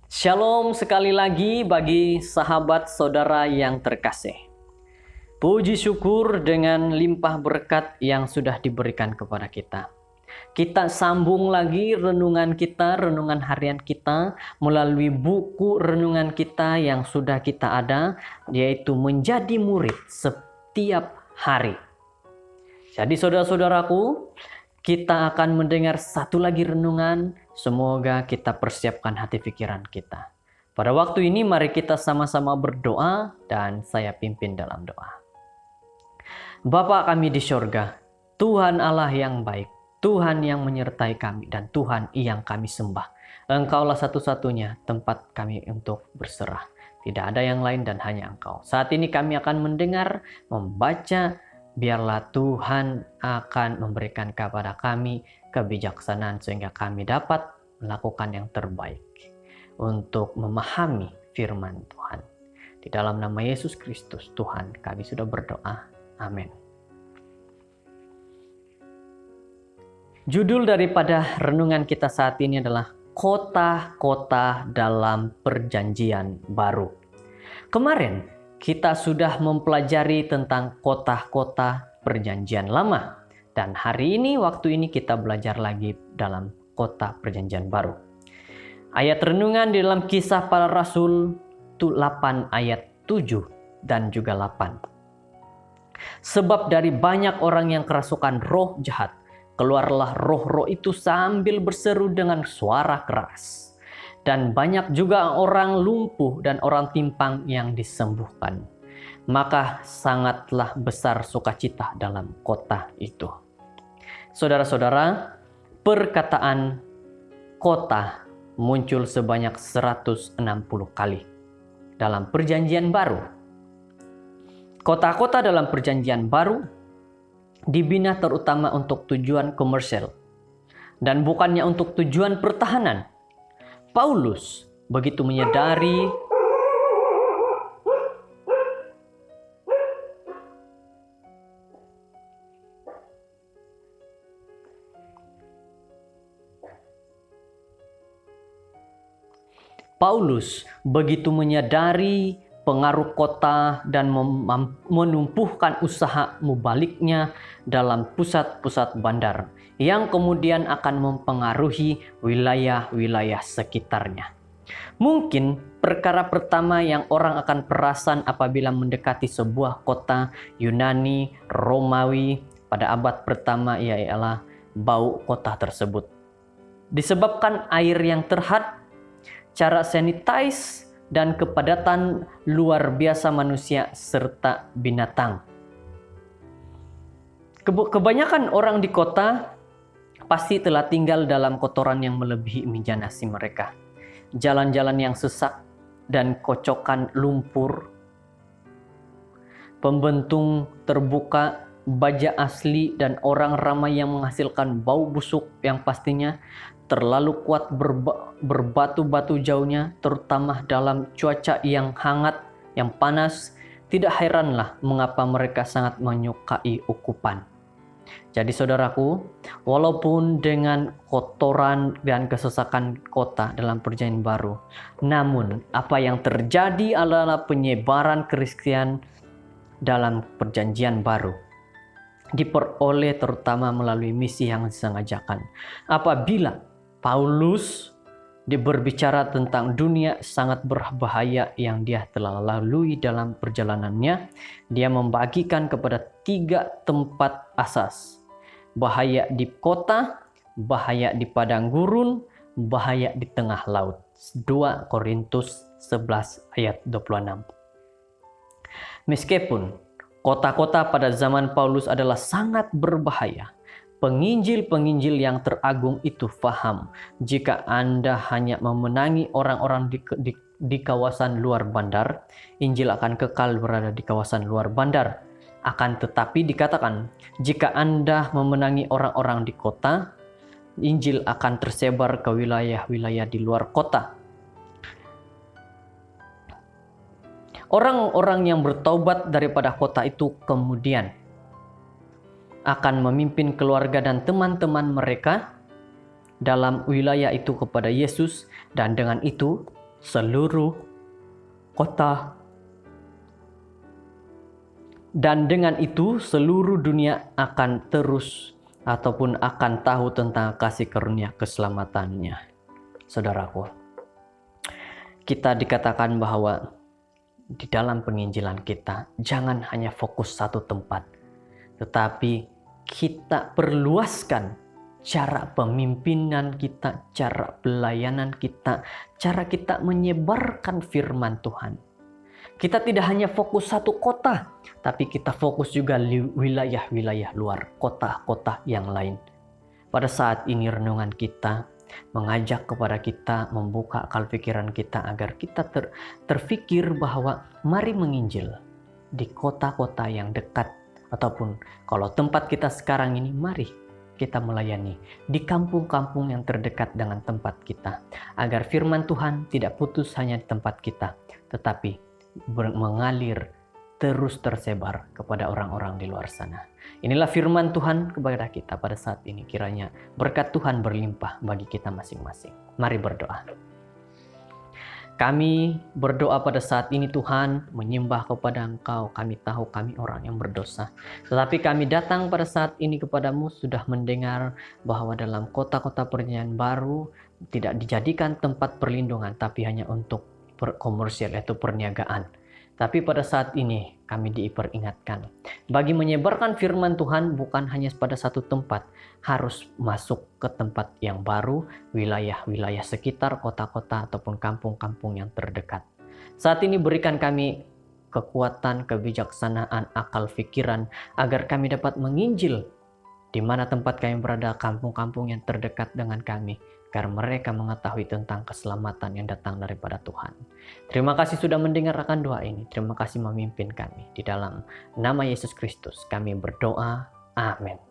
Shalom sekali lagi bagi sahabat saudara yang terkasih. Puji syukur dengan limpah berkat yang sudah diberikan kepada kita. Kita sambung lagi renungan kita, renungan harian kita melalui buku renungan kita yang sudah kita ada, yaitu menjadi murid setiap hari. Jadi saudara-saudaraku, kita akan mendengar satu lagi renungan. Semoga kita persiapkan hati pikiran kita. Pada waktu ini mari kita sama-sama berdoa dan saya pimpin dalam doa. Bapa kami di sorga, Tuhan Allah yang baik, Tuhan yang menyertai kami dan Tuhan yang kami sembah. Engkaulah satu-satunya tempat kami untuk berserah. Tidak ada yang lain dan hanya Engkau. Saat ini kami akan mendengar, membaca. Biarlah Tuhan akan memberikan kepada kami kebijaksanaan sehingga kami dapat melakukan yang terbaik untuk memahami firman Tuhan. Di dalam nama Yesus Kristus Tuhan kami sudah berdoa. Amin. Judul daripada renungan kita saat ini adalah Kota-kota dalam Perjanjian Baru. Kemarin kita sudah mempelajari tentang kota-kota Perjanjian Lama. Dan hari ini, waktu ini kita belajar lagi dalam kota Perjanjian Baru. Ayat renungan di dalam Kisah Para Rasul 8 ayat 7 dan juga 8. Sebab dari banyak orang yang kerasukan roh jahat, keluarlah roh-roh itu sambil berseru dengan suara keras. Dan banyak juga orang lumpuh dan orang timpang yang disembuhkan. Maka sangatlah besar sukacita dalam kota itu. Saudara-saudara, perkataan kota muncul sebanyak 160 kali dalam Perjanjian Baru. Kota-kota dalam Perjanjian Baru dibina terutama untuk tujuan komersial dan bukannya untuk tujuan pertahanan. Paulus begitu menyadari pengaruh kota dan menumpuhkan usaha mubaliknya dalam pusat-pusat bandar yang kemudian akan mempengaruhi wilayah-wilayah sekitarnya. Mungkin perkara pertama yang orang akan perasan apabila mendekati sebuah kota Yunani, Romawi pada abad pertama ialah bau kota tersebut. Disebabkan air yang terhad, cara sanitize, dan kepadatan luar biasa manusia serta binatang. Kebanyakan orang di kota pasti telah tinggal dalam kotoran yang melebihi imajinasi mereka. Jalan-jalan yang sesak dan kocokan lumpur, pembentung terbuka, baja asli, dan orang ramai yang menghasilkan bau busuk yang pastinya terlalu kuat berbatu-batu jauhnya, terutama dalam cuaca yang hangat, yang panas. Tidak heranlah mengapa mereka sangat menyukai ukupan. Jadi saudaraku, walaupun dengan kotoran dan kesesakan kota dalam Perjanjian Baru, namun apa yang terjadi adalah penyebaran Kristen dalam Perjanjian Baru diperoleh terutama melalui misi yang disengajakan. Apabila Paulus berbicara tentang dunia sangat berbahaya yang dia telah lalui dalam perjalanannya, dia membagikan kepada 3 tempat asas. Bahaya di kota, bahaya di padang gurun, bahaya di tengah laut. 2 Korintus 11 ayat 26. Meskipun kota-kota pada zaman Paulus adalah sangat berbahaya, penginjil-penginjil yang teragung itu paham jika Anda hanya memenangi orang-orang di kawasan luar bandar, Injil akan kekal berada di kawasan luar bandar. Akan tetapi dikatakan, jika Anda memenangi orang-orang di kota, Injil akan tersebar ke wilayah-wilayah di luar kota. Orang-orang yang bertaubat daripada kota itu kemudian akan memimpin keluarga dan teman-teman mereka dalam wilayah itu kepada Yesus, dan dengan itu seluruh kota. Dan dengan itu seluruh dunia akan terus ataupun akan tahu tentang kasih karunia keselamatannya. Saudaraku, kita dikatakan bahwa di dalam penginjilan kita jangan hanya fokus satu tempat, tetapi kita perluaskan cara pemimpinan kita, cara pelayanan kita, cara kita menyebarkan firman Tuhan. Kita tidak hanya fokus satu kota, tapi kita fokus juga wilayah-wilayah luar, kota-kota yang lain. Pada saat ini renungan kita mengajak kepada kita, membuka akal pikiran kita agar kita terfikir bahwa mari menginjil di kota-kota yang dekat, ataupun kalau tempat kita sekarang ini, mari kita melayani di kampung-kampung yang terdekat dengan tempat kita, agar firman Tuhan tidak putus hanya di tempat kita, tetapi mengalir terus tersebar kepada orang-orang di luar sana. Inilah firman Tuhan kepada kita pada saat ini. Kiranya berkat Tuhan berlimpah bagi kita masing-masing. Mari berdoa. Kami berdoa pada saat ini Tuhan, menyembah kepada Engkau. Kami tahu kami orang yang berdosa. Tetapi kami datang pada saat ini kepadamu sudah mendengar bahwa dalam kota-kota perjanjian baru tidak dijadikan tempat perlindungan, tapi hanya untuk komersial, yaitu perniagaan. Tapi pada saat ini kami diperingatkan, bagi menyebarkan firman Tuhan bukan hanya pada satu tempat, harus masuk ke tempat yang baru, wilayah-wilayah sekitar kota-kota ataupun kampung-kampung yang terdekat. Saat ini berikan kami kekuatan, kebijaksanaan, akal pikiran, agar kami dapat menginjil di mana tempat kami berada, kampung-kampung yang terdekat dengan kami, agar mereka mengetahui tentang keselamatan yang datang daripada Tuhan. Terima kasih sudah mendengarkan doa ini. Terima kasih memimpin kami. Di dalam nama Yesus Kristus kami berdoa. Amin.